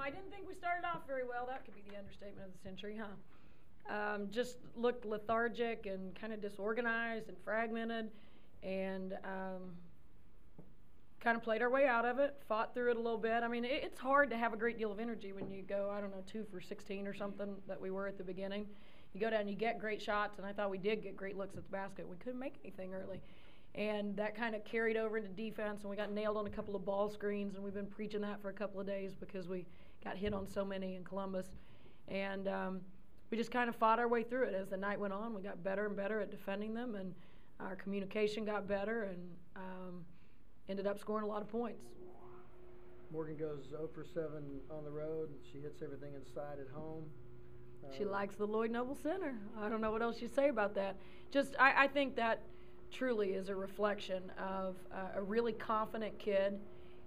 I didn't think we started off very well. That could be the understatement of the century, huh? Just looked lethargic and kind of disorganized and fragmented, and kind of played our way out of it, fought through it a little bit. I mean, it's hard to have a great deal of energy when you go, 2 for 16 or something that we were at the beginning. You go down and you get great shots, and I thought we did get great looks at the basket. We couldn't make anything early. And that kind of carried over into defense, and we got nailed on a couple of ball screens, and we've been preaching that for a couple of days because we got hit on so many in Columbus. And we just kind of fought our way through it. As the night went on, we got better and better at defending them, and our communication got better, and ended up scoring a lot of points. Morgan goes 0 for 7 on the road, and she hits everything inside at home. She likes the Lloyd Noble Center. I don't know what else you say about that. I think that truly is a reflection of a really confident kid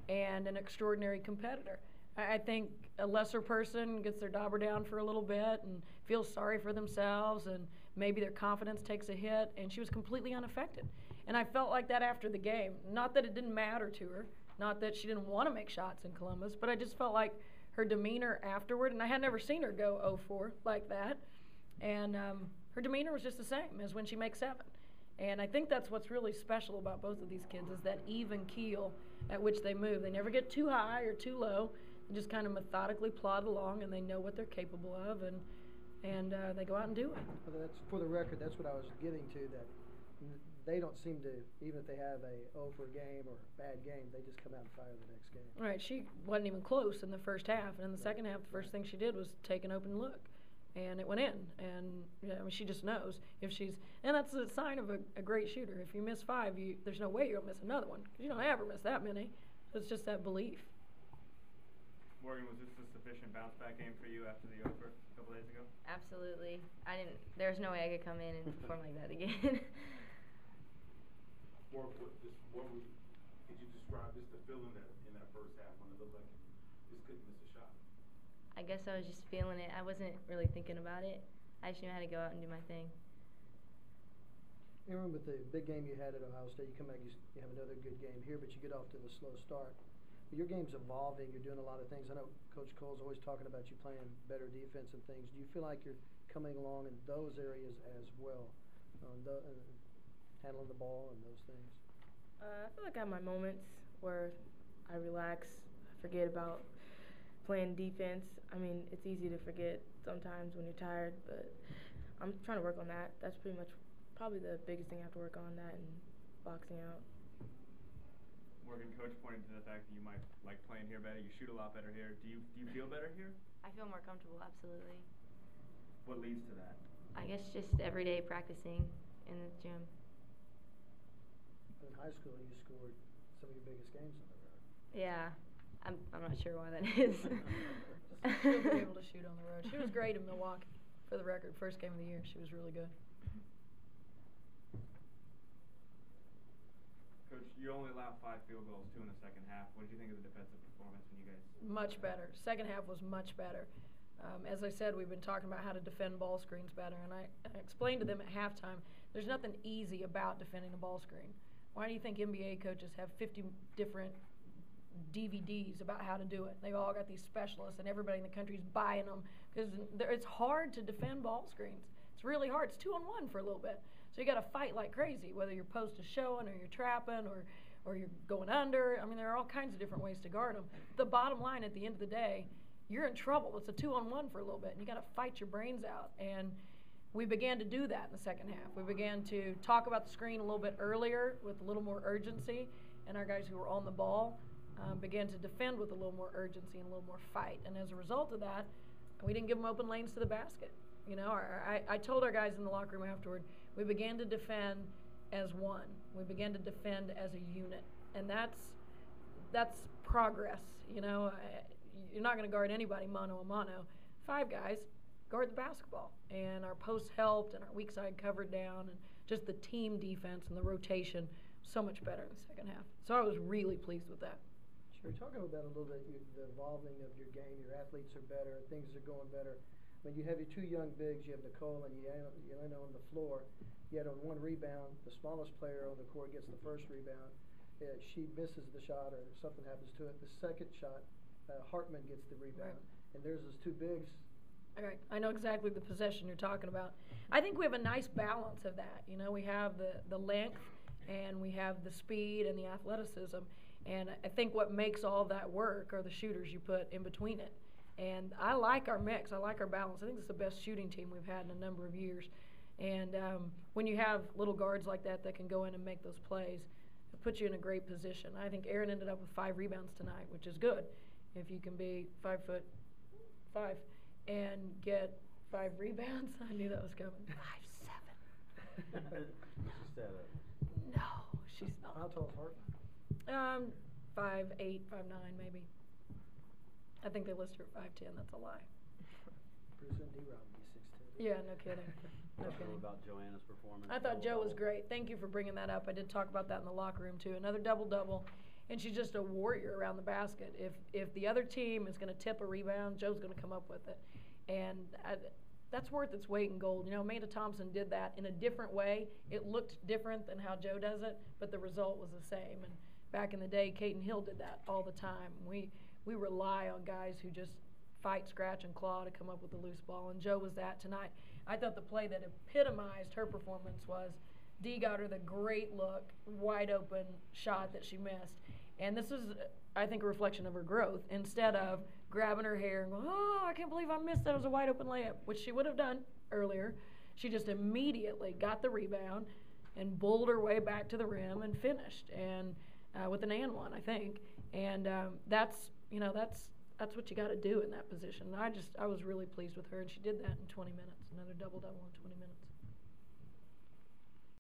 and an extraordinary competitor. I think a lesser person gets their dauber down for a little bit and feels sorry for themselves, and maybe their confidence takes a hit, and she was completely unaffected. And I felt like that after the game. Not that it didn't matter to her, not that she didn't want to make shots in Columbus, but I just felt like her demeanor afterward, and I had never seen her go 0-4 like that, and her demeanor was just the same as when she makes 7. And I think that's what's really special about both of these kids is that even keel at which they move. They never get too high or too low. They just kind of methodically plod along, and they know what they're capable of, and they go out and do it. Well, that's, for the record, that's what I was getting to, that they don't seem to, even if they have a 0 for game or a bad game, they just come out and fire the next game. Right. She wasn't even close in the first half, and in the second half, the first thing she did was take an open look. And it went in, and she just knows if she's, and that's a sign of a great shooter. If you miss 5, there's no way you'll miss another one because you don't ever miss that many. So it's just that belief. Morgan, was this a sufficient bounce back game for you after the over a couple days ago? Absolutely. There's no way I could come in and perform like that again. Could you describe just the feeling that in that first half when it looked like you just couldn't miss a shot? I guess I was just feeling it. I wasn't really thinking about it. I just knew how to go out and do my thing. Aaryn, with the big game you had at Ohio State, you come back, you have another good game here, but you get off to the slow start. But your game's evolving. You're doing a lot of things. I know Coach Cole's always talking about you playing better defense and things. Do you feel like you're coming along in those areas as well, handling the ball and those things? I feel like I have my moments where I relax, I forget about playing defense. I mean, it's easy to forget sometimes when you're tired, but I'm trying to work on that. That's pretty much probably the biggest thing I have to work on, that and boxing out. Morgan, Coach pointed to the fact that you might like playing here better. You shoot a lot better here. Do you feel better here? I feel more comfortable, absolutely. What leads to that? I guess just every day practicing in the gym. In high school, you scored some of your biggest games on the road. Yeah, I'm not sure why that is. She'll be able to shoot on the road. She was great in Milwaukee, for the record. First game of the year, she was really good. Coach, you only allowed 5 field goals, 2 in the second half. What did you think of the defensive performance when you guys? Much better. Second half was much better. As I said, we've been talking about how to defend ball screens better, and I explained to them at halftime, there's nothing easy about defending a ball screen. Why do you think NBA coaches have 50 different DVDs about how to do it? They've all got these specialists, and everybody in the country is buying them because it's hard to defend ball screens. It's really hard. It's 2-on-1 for a little bit. So you got to fight like crazy, whether your post is showing or you're trapping or you're going under. I mean, there are all kinds of different ways to guard them. The bottom line at the end of the day, you're in trouble. It's a 2-on-1 for a little bit, and you got to fight your brains out. And we began to do that in the second half. We began to talk about the screen a little bit earlier with a little more urgency, and our guys who were on the ball began to defend with a little more urgency and a little more fight. And as a result of that, we didn't give them open lanes to the basket. You know, I told our guys in the locker room afterward, we began to defend as one. We began to defend as a unit, and that's progress. You know, you're not going to guard anybody mano a mano. 5 guys guard the basketball, and our posts helped, and our weak side covered down, and just the team defense and the rotation so much better in the second half. So I was really pleased with that. Sure, talking about a little bit the evolving of your game. Your athletes are better, things are going better. When you have your 2 young bigs, you have Nicole and Yelena on the floor. Yet on 1 rebound, the smallest player on the court gets the first rebound. She misses the shot or something happens to it. The second shot Hartman gets the rebound. Right. And there's those two bigs. All right, I know exactly the possession you're talking about. I think we have a nice balance of that. You know, we have the length and we have the speed and the athleticism. And I think what makes all that work are the shooters you put in between it. And I like our mix. I like our balance. I think it's the best shooting team we've had in a number of years. And when you have little guards like that can go in and make those plays, it puts you in a great position. I think Aaryn ended up with 5 rebounds tonight, which is good. If you can be 5'5" and get 5 rebounds, I knew that was coming. 5'7". She said it. No, she's not. How tall is Hartman? 5'8", 5'9", maybe. I think they list her at 5'10". That's a lie. Bruce and D-Rob would be 6'10". Yeah, no kidding. No Talk a little kidding. about Joanna's performance. I thought Joe was Double-double. great. Thank you for bringing that up. I did talk about that in the locker room too. Another double-double, and she's just a warrior around the basket. If the other team is going to tip a rebound, Joe's going to come up with it, and that's worth its weight in gold. You know, Amanda Thompson did that in a different way. It looked different than how Joe does it, but the result was the same. And back in the day, Kaiten Hill did that all the time. We rely on guys who just fight, scratch, and claw to come up with the loose ball, and Joe was that tonight. I thought the play that epitomized her performance was Dee got her the great look, wide open shot that she missed. And this is, I think, a reflection of her growth. Instead of grabbing her hair and going, oh, I can't believe I missed that. It was a wide open layup, which she would have done earlier. She just immediately got the rebound and bowled her way back to the rim and finished, and with an and one, I think. And that's what you got to do in that position. I was really pleased with her, and she did that in 20 minutes, another double-double in 20 minutes.